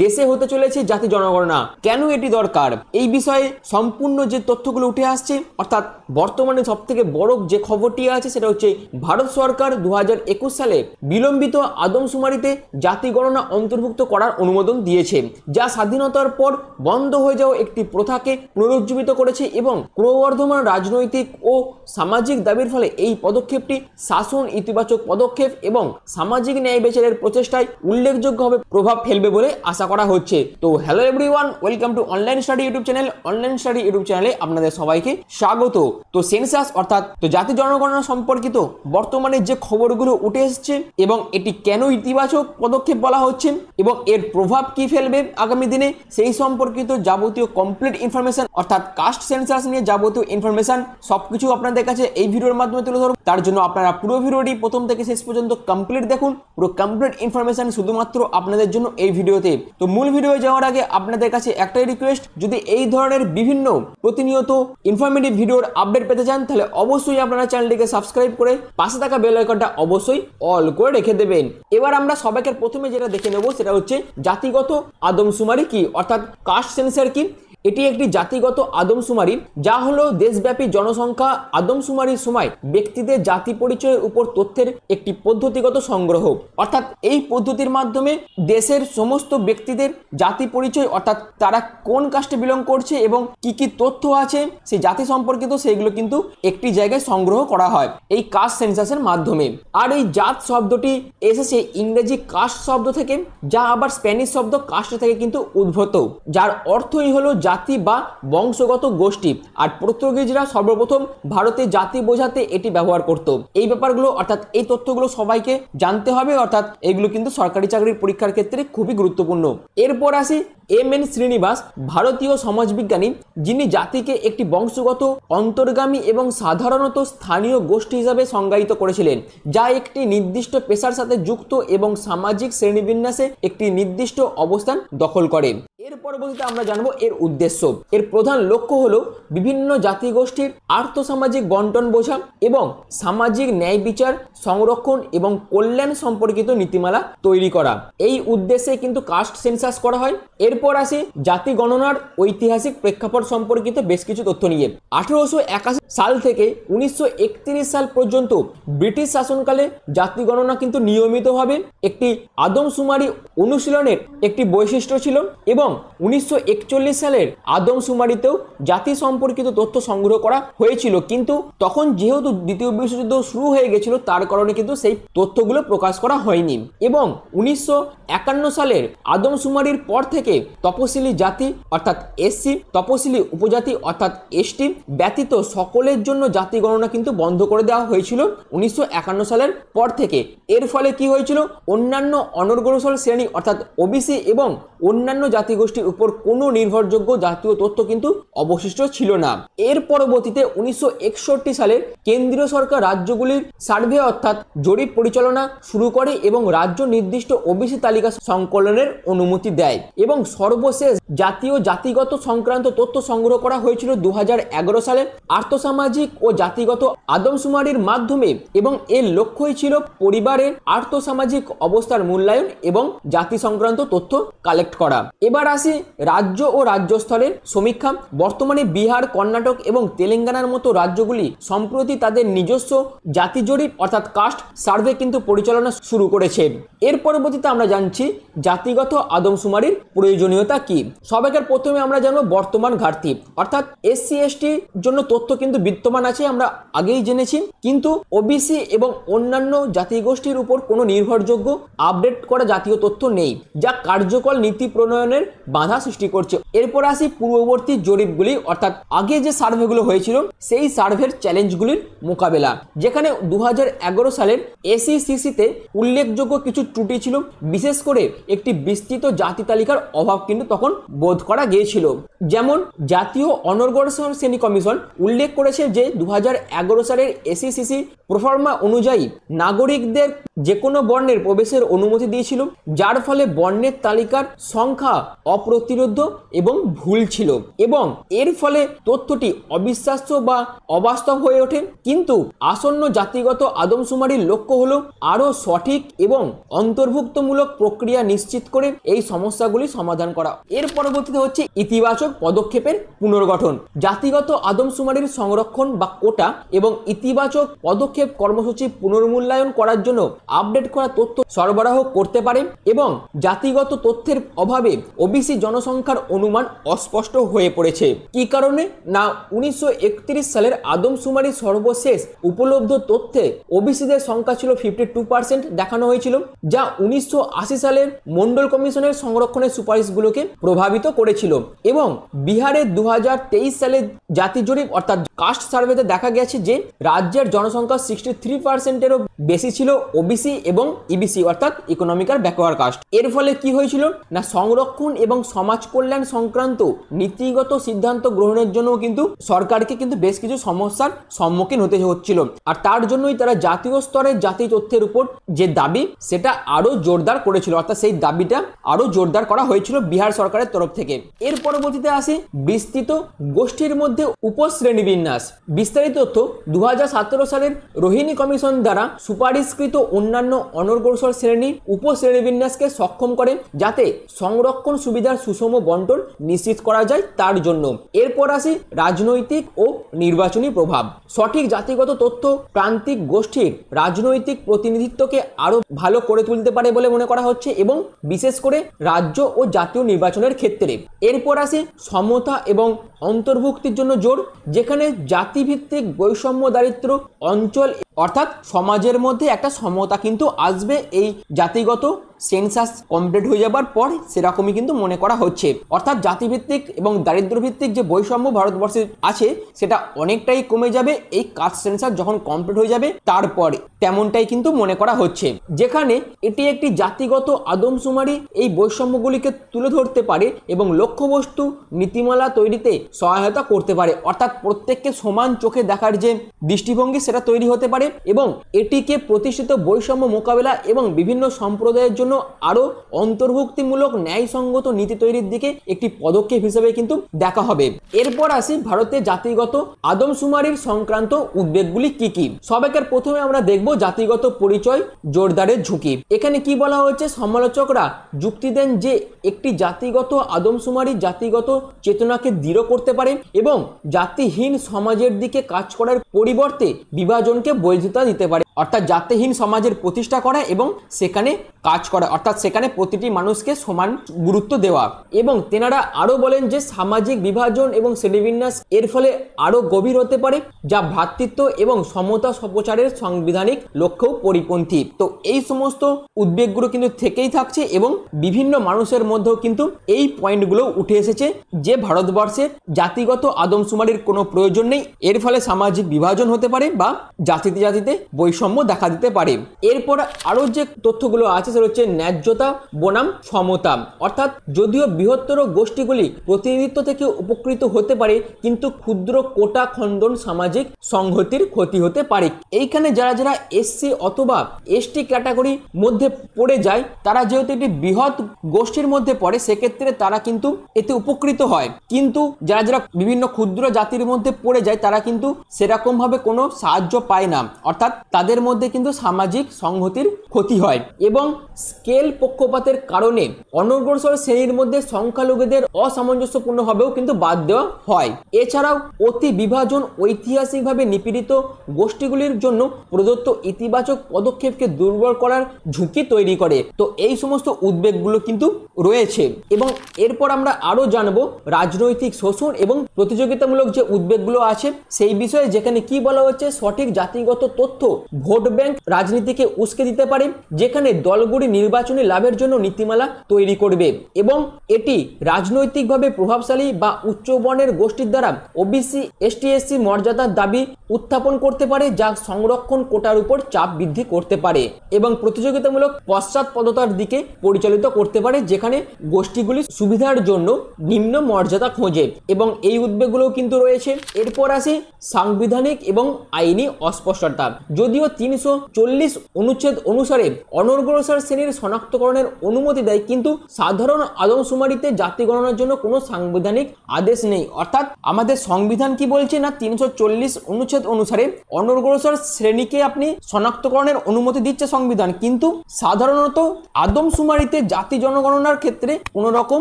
দেশে হতে চলেছে জাতি জনগণনা, কেন এটি দরকার, এই বিষয়ে সম্পূর্ণ যে তথ্যগুলো উঠে আসছে, অর্থাৎ বর্তমানে সব থেকে বড় যে খবরটি আছে সেটা হচ্ছে ভারত সরকার 2021 সালে বিলম্বিত আদমশুমারিতে জাতি গণনা অন্তর্ভুক্ত করার অনুমোদন দিয়েছে, যা স্বাধীনতার পর বন্ধ হয়ে যাওয়া একটি প্রথাকে পুনরুজ্জীবিত করেছে এবং ক্রমবর্ধমান রাজনৈতিক ও সামাজিক দাবির ফলে এই পদক্ষেপটি শাসন ইতিবাচক পদক্ষেপ এবং সামাজিক ন্যায় বিচারের প্রচেষ্টায় উল্লেখযোগ্যভাবে প্রভাব ফেলবে বলে আশা করা হচ্ছে। তো hello everyone, welcome to online study YouTube channel. Online study YouTube চ্যানেলে আপনাদের সবাইকে স্বাগত। তো সেন্সাস অর্থাৎ জাতি জনগণনা সম্পর্কিত বর্তমানে যে খবরগুলো উঠে এসেছে এবং এটি কেন ইতিবাচক পদক্ষেপ বলা হচ্ছে এবং এর প্রভাব কি ফেলবে আগামী দিনে, সেই সম্পর্কিত যাবতীয় কমপ্লিট ইনফরমেশন অর্থাৎ কাস্ট সেন্সাস নিয়ে যাবতীয় ইনফরমেশন সবকিছু আপনাদের কাছে এই ভিডিওর মাধ্যমে তুলে ধরব। তার জন্য আপনারা পুরো ভিডিওটি প্রথম থেকে শেষ পর্যন্ত কমপ্লিট দেখুন। পুরো কমপ্লিট ইনফরমেশন শুধুমাত্র আপনাদের জন্য এই ভিডিওতে। তো মূল ভিডিও যাওয়ার আগে আপনাদের কাছে একটাই রিকোয়েস্ট, যদি এই ধরনের বিভিন্ন প্রতিনিয়ত ইনফরমেটিভ ভিডিওর আপডেট পেতে চান তাহলে অবশ্যই আপনারা চ্যানেলটিকে সাবস্ক্রাইব করে পাশে থাকা বেল আইকনটা অবশ্যই অল করে রেখে দেবেন। এবার আমরা সবাইকে প্রথমে যেটা দেখে নেব সেটা হচ্ছে জাতিগত আদমশুমারি কি, অর্থাৎ কাস্ট সেন্সার কি। এটি একটি জাতিগত আদমশুমারি, যা হলো দেশব্যাপী জনসংখ্যা আদমশুমারির সময় ব্যক্তিদের জাতি পরিচয়ের উপর তথ্যের একটি পদ্ধতিগত সংগ্রহ। অর্থাৎ এই পদ্ধতির মাধ্যমে দেশের সমস্ত ব্যক্তিদের জাতি পরিচয় অর্থাৎ তারা কোন কাস্টে বিলং করছে এবং কি কি তথ্য আছে সেই জাতি সম্পর্কিত সেগুলো কিন্তু একটি জায়গায় সংগ্রহ করা হয় এই কাস্ট সেন্সাসের মাধ্যমে। আর এই জাত শব্দটি এসেছে ইংরেজি কাস্ট শব্দ থেকে, যা আবার স্প্যানিশ শব্দ কাস্ট থেকে কিন্তু উদ্ভূত, যার অর্থই হলো জাতি বা বংশগত গোষ্ঠী। আর পর্তুগিজরা সর্বপ্রথম ভারতে জাতি বোঝাতে এটি ব্যবহার করত। এই ব্যাপারগুলো অর্থাৎ এই তথ্যগুলো সবাইকে জানতে হবে, অর্থাৎ এগুলো কিন্তু সরকারি চাকরির পরীক্ষার ক্ষেত্রে খুবই গুরুত্বপূর্ণ। এরপর আসি এম.এন. শ্রীনিবাস, ভারতীয় সমাজবিজ্ঞানী, যিনি জাতিকে একটি বংশগত অন্তর্গামী এবং সাধারণত স্থানীয় গোষ্ঠী হিসাবে সংজ্ঞায়িত করেছিলেন, যা একটি নির্দিষ্ট পেশার সাথে যুক্ত এবং সামাজিক শ্রেণীবিন্যাসে একটি নির্দিষ্ট অবস্থান দখল করে। এর পরবর্তীতে আমরা জানবো এর উদ্দেশ্য। এর প্রধান লক্ষ্য হলো বিভিন্ন জাতিগোষ্ঠীর আর্থসামাজিক বন্টন বোঝা এবং সামাজিক ন্যায় বিচার, সংরক্ষণ এবং কল্যাণ সম্পর্কিত নীতিমালা তৈরি করা। এই উদ্দেশ্যে কিন্তু কাস্ট সেন্সাস করা হয়। এরপর আসে জাতি গণনার ঐতিহাসিক প্রেক্ষাপট সম্পর্কিত বেশ কিছু তথ্য নিয়ে। 1881 সাল থেকে 1931 সাল পর্যন্ত ব্রিটিশ শাসনকালে জাতি গণনা কিন্তু নিয়মিতভাবে একটি আদমশুমারি অনুশীলনের একটি বৈশিষ্ট্য ছিল এবং 1941 সালের আদমশুমারিতেও জাতি সম্পর্কিত তথ্য সংগ্রহ করা হয়েছিল, কিন্তু তখন যেহেতু দ্বিতীয় বিশ্বযুদ্ধ শুরু হয়ে গেছিল তার কারণে কিন্তু সেই তথ্যগুলো প্রকাশ করা হয়নি। এবং 1951 সালের আদমশুমারির পর থেকে তপশিলি জাতি অর্থাৎ এসসি, তপশিলি উপজাতি অর্থাৎ এসটি ব্যতীত সকলের জন্য জাতি গণনা কিন্তু বন্ধ করে দেওয়া হয়েছিল 1951 সালের পর থেকে। এর ফলে কি হয়েছিল, অন্যান্য অনগ্রসর শ্রেণী অর্থাৎ ওবিসি এবং অন্যান্য জাতিগোষ্ঠীর উপর কোনো নির্ভরযোগ্য জাতীয় তথ্য কিন্তু অবশিষ্ট ছিল না। এর পরবর্তীতে 1961 সালে কেন্দ্রীয় সরকার রাজ্যগুলির সার্ভে অর্থাৎ জরিপ পরিচালনা শুরু করে এবং রাজ্য নির্দিষ্ট ওবিসি তালিকা সংকলনের অনুমতি দেয় এবং সর্বশেষ জাতীয় জাতিগত সংক্রান্ত তথ্য সংগ্রহ করা হয়েছিল 2011 সালে আর্থসামাজিক ও জাতিগত আদমশুমারির মাধ্যমে এবং এর লক্ষ্যই ছিল পরিবারের আর্থসামাজিক অবস্থার মূল্যায়ন এবং জাতি সংক্রান্ত তথ্য কালেক্ট করা। এবার আসি রাজ্য ও রাজ্য স্তরের সমীক্ষা। বর্তমানে বিহার, কর্ণাটক এবং তেলেঙ্গানার মতো রাজ্যগুলি সম্প্রতি তাদের নিজস্ব জাতি জরিপ অর্থাৎ কাস্ট সার্ভে কিন্তু পরিচালনা শুরু করেছে। এর পরবর্তীতে আমরা জানছি জাতিগত আদমশুমারির প্রয়োজনীয়তা কি। সবাইকার প্রথমে আমরা জানবো বর্তমান ঘাটতি, অর্থাৎ এসসি এসটির জন্য তথ্য কিন্তু বিদ্যমান আছে, আমরা আগেই জেনেছি, কিন্তু ওবিসি এবং অন্যান্য জাতিগোষ্ঠীর উপর কোনো নির্ভরযোগ্য আপডেট করা জাতীয় তথ্য নেই, যা কার্যকর নীতি প্রণয়নের বাধা সৃষ্টি করছে। এরপর আসি পূর্ববর্তী জরিপগুলি, অর্থাৎ আগে যে সার্ভেগুলো হয়েছিল সেই সার্ভের চ্যালেঞ্জগুলির মোকাবেলা, যেখানে 2011 সালের এসইসিসিতে উল্লেখযোগ্য কিছু ত্রুটি ছিল, বিশেষ করে একটি বিস্তৃত জাতি তালিকার অভাব প্রভাব কিন্তু তখন বোধ করা গিয়েছিল। যেমন জাতীয় অনগ্রসর শ্রেণী কমিশন উল্লেখ করেছে যে 2011 সালের এসিসিসি প্রফর্মা অনুযায়ী নাগরিকদের যে কোনো বর্ণের প্রবেশের অনুমতি দিয়েছিল, যার ফলে বর্ণের তালিকার সংখ্যা অপ্রতিরোধ্য এবং ভুল ছিল এবং এর ফলে তথ্যটি অবিশ্বাস্য বা অবাস্তব হয়ে ওঠে। কিন্তু আসন্ন জাতিগত আদমশুমারির লক্ষ্য হলো আরও সঠিক এবং অন্তর্ভুক্তমূলক প্রক্রিয়া নিশ্চিত করে এই সমস্যাগুলি সমাধান করা। এর পরবর্তীতে হচ্ছে ইতিবাচক পদক্ষেপের পুনর্গঠন। জাতিগত আদমশুমারির সংরক্ষণ বা কোটা এবং ইতিবাচক পদক্ষেপ কর্মসূচি পুনর্মূল্যায়ন করার জন্য আপডেট করা তথ্য সরবরাহ করতে পারে এবং জাতিগত তথ্যের অভাবে ওবিসি জনসংখ্যার অনুমান অস্পষ্ট হয়ে পড়েছে। কি কারণে না 1931 সালের আদমশুমারি সর্বশেষ উপলব্ধ তথ্যে ওবিসিদের সংখ্যা ছিল 52% দেখানো হয়েছিল, যা 1980 সালের মন্ডল কমিশনের সংরক্ষণের সুপারিশগুলোকে প্রভাবিত করেছিল এবং বিহারের 2023 সালের জাতি জরিপ অর্থাৎ কাস্ট সার্ভেতে দেখা গেছে যে রাজ্যের জনসংখ্যা 63%-এরও বেশি ছিল ওবিসি এবং ইবিসি অর্থাৎ ইকোনমিক আর ব্যাকওয়ার্ড কাস্ট। এর ফলে কি হয়েছিল না সংরক্ষণ এবং সমাজ কল্যাণ সংক্রান্ত নীতিগত সিদ্ধান্ত গ্রহণের জন্য কিন্তু সরকারকে কিন্তু বেশ কিছু সমস্যার সম্মুখীন হতে হচ্ছিল, আর তার জন্যই তারা জাতীয় স্তরে জাতি তথ্যের উপর যে দাবি সেটা আরো জোরদার করেছিল, অর্থাৎ সেই দাবিটা আরো জোরদার করা হয়েছিল বিহার সরকারের তরফ থেকে। এর পরবর্তীতে আসে বিস্তৃত গোষ্ঠীর মধ্যে উপশ্রেণী বিন্যাস। বিস্তারিত তথ্য 2017 সালের রোহিণী কমিশন দ্বারা সুপারিশকৃত অন্যান্য অনগ্রসর শ্রেণী উপশ্রেণী বিন্যাসকে সক্ষম করে যাতে সংরক্ষণ সুবিধার সুষম বন্টন নিশ্চিত করা যায় তার জন্য। এরপর আসি রাজনৈতিক ও নির্বাচনী প্রভাব। সঠিক জাতিগত তথ্য প্রান্তিক গোষ্ঠীর রাজনৈতিক প্রতিনিধিত্বকে আরো ভালো করে তুলতে পারে বলে মনে করা হচ্ছে এবং বিশেষ করে রাজ্য ও জাতীয় নির্বাচনের ক্ষেত্রে। এরপর আসে সমতা এবং অন্তর্ভুক্তির জন্য জোর, যেখানে জাতিভিত্তিক বৈষম্য দারিদ্র্য অঞ্চল অর্থাৎ সমাজের মধ্যে একটা সমতা কিন্তু আসবে এই জাতিগত সেন্সাস কমপ্লিট হয়ে যাবার পর, সেরকমই কিন্তু মনে করা হচ্ছে। অর্থাৎ জাতিভিত্তিক এবং দারিদ্র্যভিত্তিক যে বৈষম্য ভারতবর্ষে আছে সেটা অনেকটাই কমে যাবে এই কাস্ট সেন্সাস যখন কমপ্লিট হয়ে যাবে তারপরে, তেমনটাই কিন্তু মনে করা হচ্ছে। যেখানে এটি একটি জাতিগত আদমশুমারি এই বৈষম্যগুলিকে তুলে ধরতে পারে এবং লক্ষ্যবস্তু নীতিমালা তৈরিতে সহায়তা করতে পারে, অর্থাৎ প্রত্যেককে সমান চোখে দেখার যে দৃষ্টিভঙ্গি সেটা তৈরি হতে পারে এবং এটিকে প্রতিষ্ঠিত বৈষম্য মোকাবেলা এবং বিভিন্ন সম্প্রদায়ের জন্য আরো অন্তর্ভুক্তিমূলক ন্যায়সঙ্গত নীতি তৈরির দিকে একটি পদক্ষেপ হিসেবে কিন্তু দেখা হবে। এরপর আসি ভারতে জাতিগত আদমশুমারির সংক্রান্ত উদ্বেগগুলি কি কি। সবাইকার প্রথমে আমরা দেখব জাতিগত পরিচয় জোরদারের ঝুঁকি। এখানে কি বলা হয়েছে, সমালোচকরা যুক্তি দেন যে একটি জাতিগত আদমশুমারি জাতিগত চেতনাকে দৃঢ় করতে পারে এবং জাতিহীন সমাজের দিকে কাজ করার পরিবর্তে বিভাজনকে বৈধতা দিতে পারে, অর্থাৎ জাতিহীন সমাজের প্রতিষ্ঠা করা এবং সেখানে কাজ করা, অর্থাৎ সেখানে প্রতিটি মানুষকে সমান গুরুত্ব দেওয়া। এবং তেনারা আরো বলেন যে সামাজিক বিভাজন এবং শ্রেণীবিন্যাস এর ফলে আরো গভীর হতে পারে, যা ভ্রাতৃত্ব এবং সমতা প্রচারের সাংবিধানিক লক্ষ্যেও পরিপন্থী। তো এই সমস্ত উদ্বেগগুলো কিন্তু থেকেই থাকছে এবং বিভিন্ন মানুষের মধ্যেও কিন্তু এই পয়েন্টগুলো উঠে এসেছে যে ভারতবর্ষের জাতিগত আদমশুমারির কোনো প্রয়োজন নেই, এর ফলে সামাজিক বিভাজন হতে পারে বা জাতিতে জাতিতে বৈষম্য দেখা দিতে পারে। এরপর আরো যে তথ্যগুলো আছে সেটা হচ্ছে ন্যায্যতা বনাম সমতা, অর্থাৎ যদিও বৃহত্তর গোষ্ঠীগুলি প্রতিনিধিত্ব থেকে উপকৃত হতে পারে কিন্তু ক্ষুদ্র কোটা খণ্ডন সামাজিক সংহতির ক্ষতি হতে পারে। এইখানে যারা যারা এসসি অথবা এসটি ক্যাটাগরির মধ্যে পড়ে যায় তারা যেহেতু একটি বৃহৎ গোষ্ঠীর মধ্যে পড়ে সেক্ষেত্রে তারা কিন্তু এতে উপকৃত হয়, কিন্তু যারা যারা বিভিন্ন ক্ষুদ্র জাতির মধ্যে পড়ে যায় তারা কিন্তু সেরকম ভাবে কোনো সাহায্য পায় না, অর্থাৎ তাদের মধ্যে কিন্তু সামাজিক সংহতির ক্ষতি হয়। এবং স্কেল পক্ষপাতের কারণে অনগ্রসর শ্রেণীর মধ্যে সংখ্যালঘুদের অসামঞ্জস্যপূর্ণভাবেও কিন্তু বাদ দেওয়া হয়। এছাড়াও অতি বিভাজন ঐতিহাসিকভাবে নিপীড়িত গোষ্ঠীগুলির জন্য প্রদত্ত ইতিবাচক পদক্ষেপকে দুর্বল করার ঝুঁকি তৈরি করে। তো এই সমস্ত উদ্বেগগুলো কিন্তু রয়েছে। এবং এরপর আমরা আরো জানবো রাজনৈতিক শোষণ এবং প্রতিযোগিতামূলক যে উদ্বেগগুলো আছে সেই বিষয়ে, যেখানে কি বলা হচ্ছে সঠিক জাতিগত জাতিগত তথ্য ভোট ব্যাংক রাজনীতিকে উস্কে দিতে পারে, যেখানে দলগুলি নির্বাচনী লাভের জন্য নীতিমালা তৈরি করবে এবং এটি রাজনৈতিকভাবে প্রভাবশালী বা উচ্চ বর্ণের গোষ্ঠীর দ্বারা ওবিসি এসটি এসসি মর্যাদার দাবি উত্থাপন করতে পারে, যা সংরক্ষণ কোটার উপর চাপ বৃদ্ধি করতে পারে এবং প্রতিযোগিতামূলক পশ্চাৎপদতার দিকে পরিচালিত করতে পারে, যেখানে গোষ্ঠীগুলি সুবিধার জন্য নিম্ন মর্যাদা খোঁজে এবং এই উদ্বেগগুলো কিন্তু রয়েছে। এরপর আসি সাংবিধানিক এবং আইনি অস্পষ্টতা। যদিও 340 অনুচ্ছেদ অনুসারে অনগ্রসর শ্রেণীর শনাক্তকরণের অনুমতি দেয়, কিন্তু সাধারণ আদমশুমারিতে জাতি গণনার জন্য কোনো সাংবিধানিক আদেশ নেই। অর্থাৎ আমাদের সংবিধান কি বলছে না, 340 অনুচ্ছেদ অনুসারে অনগ্রসর শ্রেণীকে আপনি শনাক্তকরণের অনুমতি দিচ্ছে সংবিধান, কিন্তু সাধারণত আদমশুমারিতে জাতি জনগণনার ক্ষেত্রে কোনো রকম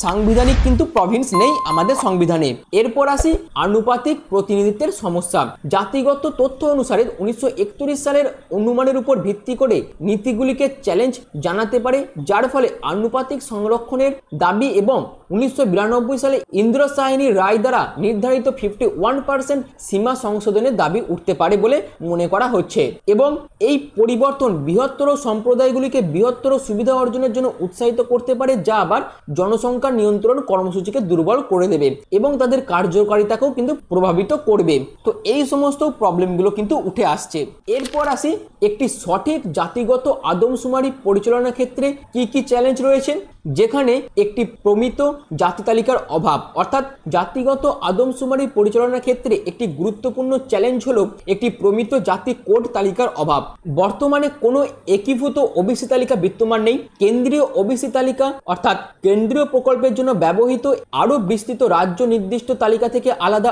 সাংবিধানিক কিন্তু প্রভিন্স নেই আমাদের সংবিধানে। এরপর আসি আনুপাতিক প্রতিনিধিত্বের সমস্যা। জাতিগত তথ্য অনুসারে 1931 সালের অনুমানের উপর ভিত্তি করে নীতিগুলিকে চ্যালেঞ্জ জানাতে পারে, যার ফলে আনুপাতিক সংরক্ষণের দাবি এবং 1992 সালে ইন্দিরা সাহানির রায় দ্বারা নির্ধারিত 51% সীমা সংশোধনের দাবি উঠতে পারে বলে মনে করা হচ্ছে এবং এই পরিবর্তন বৃহত্তর সম্প্রদায়গুলিকে বৃহত্তর সুবিধা অর্জনের জন্য উৎসাহিত করতে পারে, যা আবার জনসংখ্যা নিয়ন্ত্রণ কর্মসূচিকে দুর্বল করে দেবে এবং তাদের কার্যকারিতাকেও কিন্তু প্রভাবিত করবে। তো এই সমস্ত প্রবলেমগুলো কিন্তু উঠে আসছে। এরপর আসি একটি সঠিক জাতিগত আদমশুমারি পরিচালনার ক্ষেত্রে কি কি চ্যালেঞ্জ রয়েছে, যেখানে একটি প্রমিত জাতি তালিকার অভাব। অর্থাৎ জাতিগত আদমশুমারি পরিচালনার ক্ষেত্রে একটি গুরুত্বপূর্ণ চ্যালেঞ্জ হলো একটি প্রমিত জাতি কোড তালিকার অভাব। বর্তমানে কোনো একীভূত ওবিসি তালিকা বিদ্যমান নেই। কেন্দ্রীয় ওবিসি তালিকা অর্থাৎ কেন্দ্রীয় প্রকল্পের জন্য ব্যবহৃত আরও বিস্তৃত রাজ্য নির্দিষ্ট তালিকা থেকে আলাদা।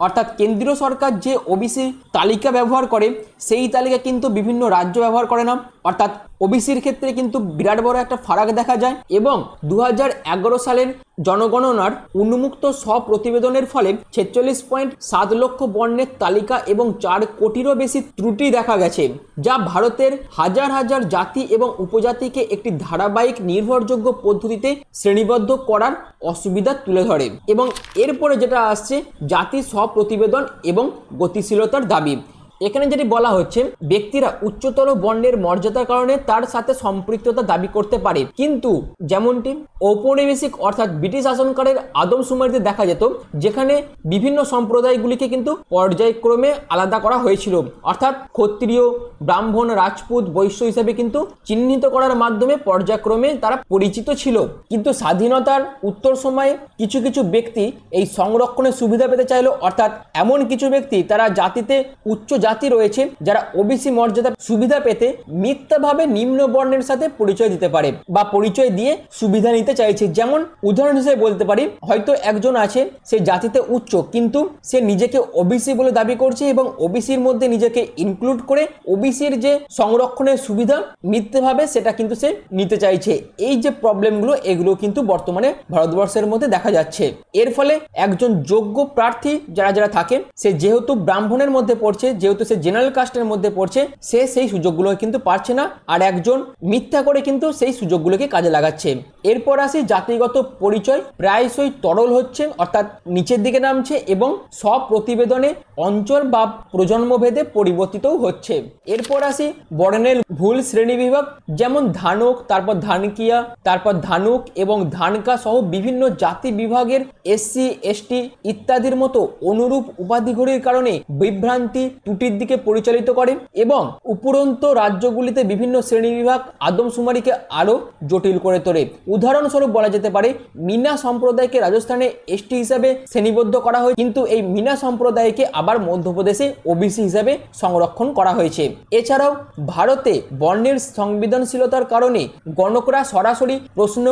অর্থাৎ কেন্দ্রীয় সরকার যে ওবিসি তালিকা ব্যবহার করে সেই তালিকা কিন্তু বিভিন্ন রাজ্য ব্যবহার করে না। অর্থাৎ ওবিসির ক্ষেত্রে কিন্তু বিরাট বড় একটা ফারাক দেখা যায় এবং 2011 সালের জনগণনার উন্মুক্ত প্রতিবেদনের ফলে 46.7 লক্ষ বর্ণের তালিকা এবং 4 কোটিরও বেশি ত্রুটি দেখা গেছে, যা ভারতের হাজার হাজার জাতি এবং উপজাতিকে একটি ধারাবাহিক নির্ভরযোগ্য পদ্ধতিতে শ্রেণীবদ্ধ করার অসুবিধা তুলে ধরে। এবং এরপরে যেটা আসছে জাতি প্রতিবেদন এবং গতিশীলতার দাবি। এখানে যেটি বলা হচ্ছে, ব্যক্তিরা উচ্চতর বর্ণের মর্যাদার কারণে তার সাথে সম্পৃক্ততা দাবি করতে পারে, কিন্তু যেমনটি ঔপনিবেশিক অর্থাৎ ব্রিটিশ শাসনকালের আদমশুমারিতে দেখা যেত, যেখানে বিভিন্ন সম্প্রদায়গুলিকে কিন্তু পর্যায়ক্রমে আলাদা করা হয়েছিল। অর্থাৎ ক্ষত্রিয়, ব্রাহ্মণ, রাজপুত, বৈশ্য হিসেবে কিন্তু চিহ্নিত করার মাধ্যমে পর্যায়ক্রমে তারা পরিচিত ছিল। কিন্তু স্বাধীনতার উত্তর সময়ে কিছু কিছু ব্যক্তি এই সংরক্ষণের সুবিধা পেতে চাইল। অর্থাৎ এমন কিছু ব্যক্তি তারা জাতিতে উচ্চ জাতি রয়েছে যারা ওবিসি মর্যাদার সুবিধা পেতে মিথ্যাভাবে নিম্ন বর্ণের সাথে পরিচয় দিতে পারে বা পরিচয় দিয়ে সুবিধা নিতে চাইছে। যেমন উদাহরণ হিসেবে বলতে পারি, হয়তো একজন আছে সে জাতিতে উচ্চ, কিন্তু সে নিজেকে ওবিসি বলে দাবি করছে এবং ওবিসির মধ্যে নিজেকে ইনক্লুড করে ওবিসির যে সংরক্ষণের সুবিধা মিথ্যাভাবে সেটা কিন্তু সে নিতে চাইছে। এই যে প্রবলেমগুলো, এগুলো কিন্তু বর্তমানে ভারতবর্ষের মধ্যে দেখা যাচ্ছে। এর ফলে একজন যোগ্য প্রার্থী যারা থাকে, সে যেহেতু ব্রাহ্মণের মধ্যে পড়ছে, যেহেতু সে জেনারেল কাস্টের মধ্যে পড়ছে, সে সেই সুযোগগুলো কিন্তু পাচ্ছে না, আর একজন মিথ্যা করে কিন্তু সেই সুযোগগুলোকে কাজে লাগাচ্ছে। এরপর আসি জাতিগত পরিচয় প্রায়শই তরল হচ্ছে, অর্থাৎ নিচের দিকে নামছে এবং প্রতিবেদনে অঞ্চল বা প্রজন্মভেদে পরিবর্তিতও হচ্ছে। এরপর আসি বর্ণের ভুল শ্রেণী বিভাগ, যেমন ধানক, তারপর ধানকিয়া, তারপর ধানুক এবং ধানকা সহ বিভিন্ন জাতি বিভাগের এসসি এসটি ইত্যাদির মতো অনুরূপ উপাধিগুলির কারণে বিভ্রান্তি ত্রুটির দিকে পরিচালিত করে এবং উপরন্ত রাজ্যগুলিতে বিভিন্ন শ্রেণীবিভাগ আদমশুমারিকে আরো জটিল করে তোলে। উদাহরণস্বরূপ বলা যেতে পারে, মিনা সম্প্রদায়কে রাজস্থানে এসটি হিসাবে শ্রেণীবদ্ধ করা হয়, কিন্তু এই মিনা সম্প্রদায়কে আবার মধ্যপ্রদেশে ওবিসি হিসাবে সংরক্ষণ করা হয়েছে। এছাড়াও ভারতে বর্ণের সংবেদনশীলতার কারণে গণকরা সরাসরি প্রশ্ন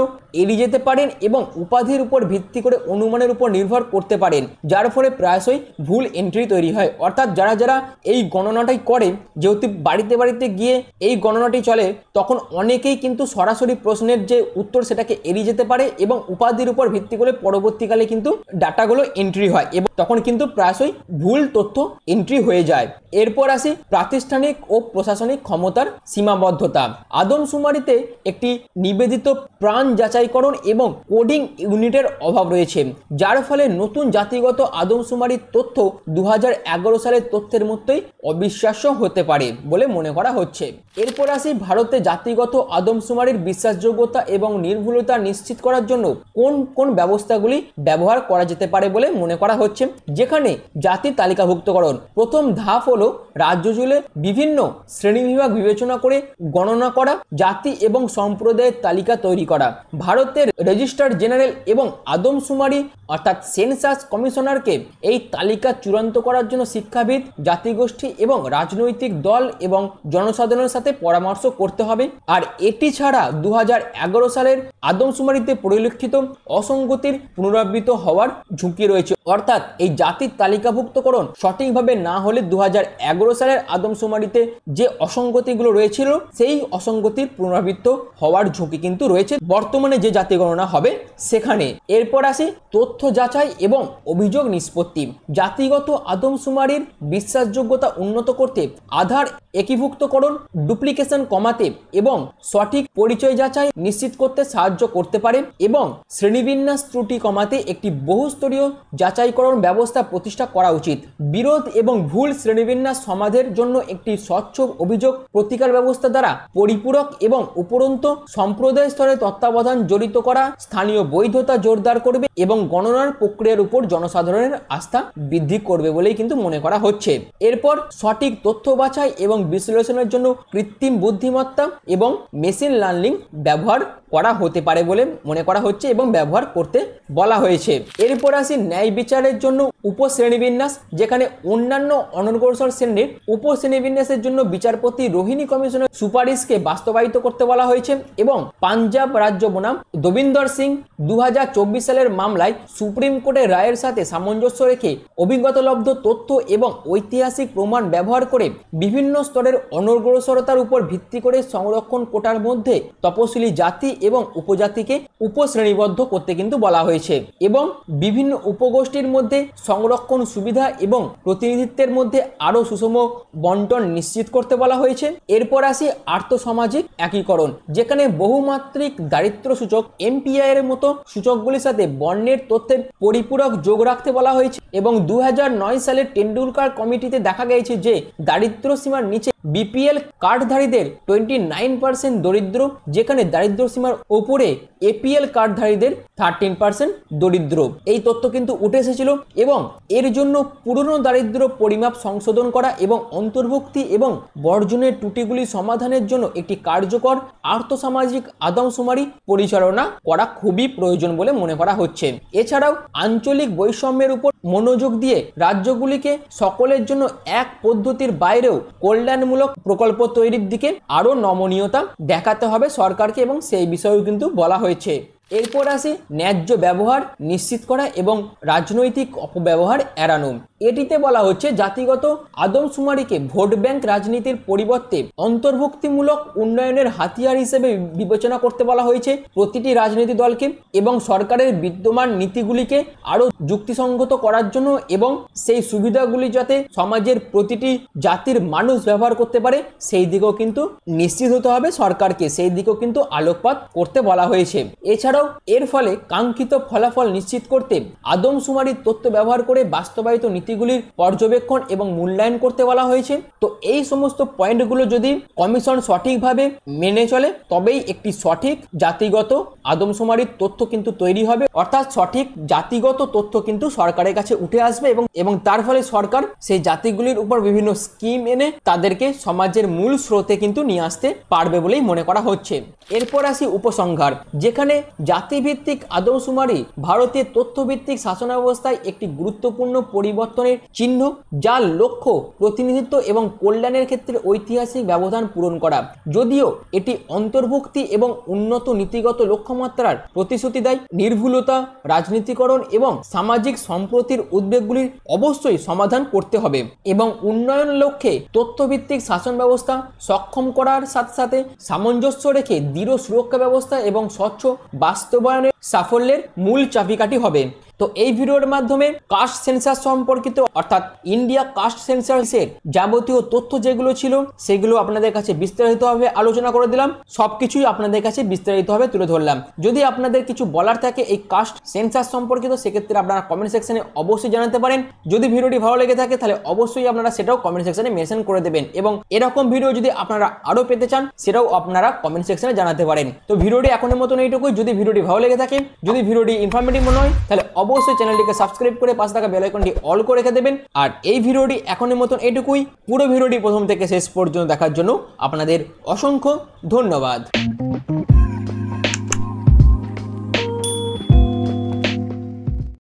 এড়িয়ে যেতে পারেন এবং উপাধির উপর ভিত্তি করে অনুমানের উপর নির্ভর করতে পারেন, যার ফলে প্রায়শই ভুল এন্ট্রি তৈরি হয়। অর্থাৎ যারা এই গণনাটাই করে, যেহেতু বাড়িতে বাড়িতে গিয়ে এই গণনাটি চলে, তখন অনেকেই কিন্তু সরাসরি প্রশ্নের যে উত্তর সেটাকে এড়িয়ে যেতে পারে এবং উপাধির উপর ভিত্তি করে পরবর্তীকালে কিন্তু ডাটাগুলো এন্ট্রি হয় এবং তখন কিন্তু প্রায়শই ভুল তথ্য এন্ট্রি হয়ে যায়। এরপর আসি প্রাতিষ্ঠানিক ও প্রশাসনিক ক্ষমতার সীমাবদ্ধতা। আদমশুমারিতে একটি নিবেদিত প্রাণ যাচাইকরণ এবং কোডিং ইউনিটের অভাব রয়েছে, যার ফলে নতুন জাতিগত আদমশুমারির তথ্য 2011 সালের তথ্যের মতো মুহূর্তেই অবিশ্বাস্য হতে পারে বলে মনে করা হচ্ছে। এরপর আসি ভারতে জাতিগত আদমশুমারির বিশ্বাসযোগ্যতা এবং নির্ভুলতা নিশ্চিত করার জন্য কোন কোন ব্যবস্থাগুলি ব্যবহার করা যেতে পারে বলে মনে করা হচ্ছে। যেখানে জাতির তালিকাভুক্তকরণ প্রথম ধাপ হলো রাজ্য জুড়ে বিভিন্ন শ্রেণীবিভাগ বিবেচনা করে গণনা করা, জাতি এবং সম্প্রদায়ের তালিকা তৈরি করা। ভারতের রেজিস্ট্রার জেনারেল এবং আদমশুমারি অর্থাৎ সেন্সাস কমিশনারকে এই তালিকা চূড়ান্ত করার জন্য শিক্ষাবিদ, জাতিগোষ্ঠী এবং রাজনৈতিক দল এবং জনসাধারণের সাথে পরামর্শ করতে হবে। আর এটি ছাড়া 2011 সালের আদমশুমারিতে পরিলক্ষিত অসঙ্গতির পুনরাবৃত্ত হওয়ার ঝুঁকি রয়েছে। অর্থাৎ এই জাতির তালিকাভুক্তকরণ সঠিকভাবে না হলে 2011 সালের আদমশুমারিতে যে অসঙ্গতিগুলো রয়েছিল সেই অসঙ্গতির পুনরাবৃত্ত হওয়ার ঝুঁকি কিন্তু রয়েছে বর্তমানে যে জাতি গণনা হবে সেখানে। এরপর আসি তথ্য যাচাই এবং অভিযোগ নিষ্পত্তি। জাতিগত আদমশুমারির বিশ্বাসযোগ্যতা উন্নত করতে আধার একীভুক্তকরণ ডুপ্লিকেশন কমাতে এবং সঠিক পরিচয় যাচাই নিশ্চিত করতে সাহায্য করতে পারে এবং শ্রেণীবিন্যাস ত্রুটি কমাতে একটি বহুস্তরীয় যাচাইকরণ ব্যবস্থা প্রতিষ্ঠা করা উচিত। বিরোধ এবং ভুল শ্রেণীবিন্যাস সমাধানের জন্য একটি স্বচ্ছ অভিযোগ প্রতিকার ব্যবস্থা দ্বারা পরিপূরক এবং উপরন্তু সম্প্রদায় স্তরে তত্ত্বাবধান জড়িত করা স্থানীয় বৈধতা জোরদার করবে এবং গণনার প্রক্রিয়ার উপর জনসাধারণের আস্থা বৃদ্ধি করবে বলেই কিন্তু মনে করা হচ্ছে। এরপর সঠিক তথ্য বাছাই এবং বিশ্লেষণের জন্য কৃত্রিম বুদ্ধিমত্তা এবং মেশিন লার্নিং ব্যবহার করা হতে পারে বলে মনে করা হচ্ছে এবং ব্যবহার করতে বলা হয়েছে। এরপর আসি ন্যায় বিচারের জন্য উপশ্রেণীবিন্যাস, যেখানে অন্যান্য অনগ্রসর শ্রেণীর উপশ্রেণীবিন্যাসের জন্য বিচারপতি রোহিণী কমিশনের সুপারিশকে বাস্তবায়িত করতে বলা হয়েছে এবং পাঞ্জাব রাজ্য বনাম দবিন্দর সিং 2024 সালের মামলায় সুপ্রিম কোর্টের রায়ের সাথে সামঞ্জস্য রেখে অভিজ্ঞতালব্ধ তথ্য এবং ঐতিহাসিক প্রমাণ ব্যবহার করে বিভিন্ন স্তরের অনগ্রসরতার উপর ভিত্তি করে সংরক্ষণ কোটার মধ্যে তপশিলি জাতি এবং উপজাতিকে উপশ্রেণীবদ্ধ করতে কিন্তু বলা হয়েছে এবং বিভিন্ন উপগোষ্ঠীর মধ্যে সংরক্ষণ সুবিধা এবং প্রতিনিধিত্বের মধ্যে আরো সুষম বন্টন নিশ্চিত করতে বলা হয়েছে। এরপর আসি আর্থসামাজিক একীকরণ, যেখানে বহুমাত্রিক দারিদ্র্য সূচক এমপিআই এর মতো সূচকগুলির সাথে বর্ণের তথ্যের পরিপূরক যোগ রাখতে বলা হয়েছে এবং 2009 সালের টেন্ডুলকার কমিটিতে দেখা গেছে যে দারিদ্র্য সীমার নিচে বিপিএল কার্ডধারীদের 29% দরিদ্র, যেখানে দারিদ্র সীমার উপরে এপিএল কার্ডধারীদের 13% দরিদ্র। এই তথ্য কিন্তু উঠে এসেছিল এবং এর জন্য পুরনো দারিদ্র পরিমাপ সংশোধন করা এবং অন্তর্ভুক্তি এবং বর্জনের ত্রুটিগুলি সমাধানের জন্য একটি কার্যকর আর্থসামাজিক আদমশুমারি পরিচালনা করা খুবই প্রয়োজন বলে মনে করা হচ্ছে। এছাড়াও আঞ্চলিক বৈষম্যের উপর মনোযোগ দিয়ে রাজ্যগুলিকে সকলের জন্য এক পদ্ধতির বাইরেও কল্যাণমূলক প্রকল্প তৈরির দিকে আরো নমনীয়তা দেখাতে হবে সরকারকে এবং সেই বিষয়েও কিন্তু বলা হয়েছে। এরপর আসি ন্যায্য ব্যবহার নিশ্চিত করা এবং রাজনৈতিক অপব্যবহার এড়ানো। এটিতে বলা হচ্ছে জাতিগত আদমশুমারিকে ভোট ব্যাংক রাজনীতির পরিবর্তে অন্তর্ভুক্তিমূলক উন্নয়নের হাতিয়ার হিসেবে বিবেচনা করতে বলা হয়েছে। প্রতিটি রাজনৈতিক দলকে এবং সরকারের বিদ্যমান নীতিগুলিকে আরো যুক্তিসঙ্গত করার জন্য এবং সেই সুবিধাগুলি যাতে সমাজের প্রতিটি জাতির মানুষ ব্যবহার করতে পারে সেই দিকেও কিন্তু নিশ্চিত হতে হবে সরকারকে, সেই দিকেও কিন্তু আলোকপাত করতে বলা হয়েছে। এছাড়াও এর ফলে কাঙ্ক্ষিত ফলাফল নিশ্চিত করতে আদমশুমারির তথ্য ব্যবহার করে বাস্তবায়িত নীতিগুলির পর্যবেক্ষণ এবং মূল্যায়ন করতে বলা হয়েছে। তো এই সমস্ত পয়েন্টগুলো যদি কমিশন সঠিকভাবে মেনে চলে তবেই একটি সঠিক জাতিগত আদমশুমারির তথ্য কিন্তু তৈরি হবে, অর্থাৎ সঠিক জাতিগত তথ্য কিন্তু সরকারের কাছে উঠে আসবে এবং তার ফলে সরকার সেই জাতিগুলির উপর বিভিন্ন স্কিম এনে তাদেরকে সমাজের মূল স্রোতে কিন্তু নিয়ে আসতে পারবে বলেই মনে করা হচ্ছে। এরপর আসি উপসংহার, যেখানে জাতিভিত্তিক আদমশুমারি ভারতের তথ্যভিত্তিক শাসন ব্যবস্থায় একটি গুরুত্বপূর্ণ পরিবর্তনের চিহ্ন, যার লক্ষ্য প্রতিনিধিত্ব এবং কল্যাণের ক্ষেত্রে ঐতিহাসিক ব্যবধান পূরণ করা। যদিও এটি অন্তর্ভুক্তি এবং উন্নত নীতিগত লক্ষ্যমাত্রার প্রতিশ্রুতি দেয়, নির্ভুলতা, রাজনীতিকরণ এবং সামাজিক সম্প্রতির উদ্বেগগুলির অবশ্যই সমাধান করতে হবে এবং উন্নয়ন লক্ষ্যে তথ্যভিত্তিক শাসন ব্যবস্থা সক্ষম করার সাথে সাথে সামঞ্জস্য রেখে দৃঢ় সুরক্ষা ব্যবস্থা এবং স্বচ্ছ বাস্তবায়নের সাফল্যের মূল চাবিকাঠি হবে। তো এই ভিডিওর মাধ্যমে কাস্ট সেন্সাস সম্পর্কিত অর্থাৎ ইন্ডিয়া কাস্ট সেন্সাসের যাবতীয় তথ্য যেগুলো ছিল সেগুলো আপনাদের কাছে বিস্তারিতভাবে আলোচনা করে দিলাম, সবকিছুই আপনাদের কাছে বিস্তারিতভাবে তুলে ধরলাম। যদি আপনাদের কিছু বলার থাকে এই কাস্ট সেন্সাস সম্পর্কিত সেক্ষেত্রে আপনারা কমেন্ট সেকশনে অবশ্যই জানাতে পারেন। যদি ভিডিওটি ভালো লেগে থাকে তাহলে অবশ্যই আপনারা সেটাও কমেন্ট সেকশনে মেনশন করে দেবেন, এবং এরকম ভিডিও যদি আপনারা আরো পেতে চান সেটাও আপনারা কমেন্ট সেকশনে জানাতে পারেন। তো ভিডিওটি এখনের মতন এইটুকুই। যদি ভিডিওটি ভালো লেগে থাকে, যদি ভিডিওটি ইনফরমেটিভ মনে হয়, তাহলে অবশ্যই চ্যানেলটিকে সাবস্ক্রাইব করে পাশে থাকা বেল আইকনটি অল করে রেখে দেবেন। আর এই ভিডিওটি এখনের মতন এইটুকুই। পুরো ভিডিওটি প্রথম থেকে শেষ পর্যন্ত দেখার জন্য আপনাদের অসংখ্য ধন্যবাদ।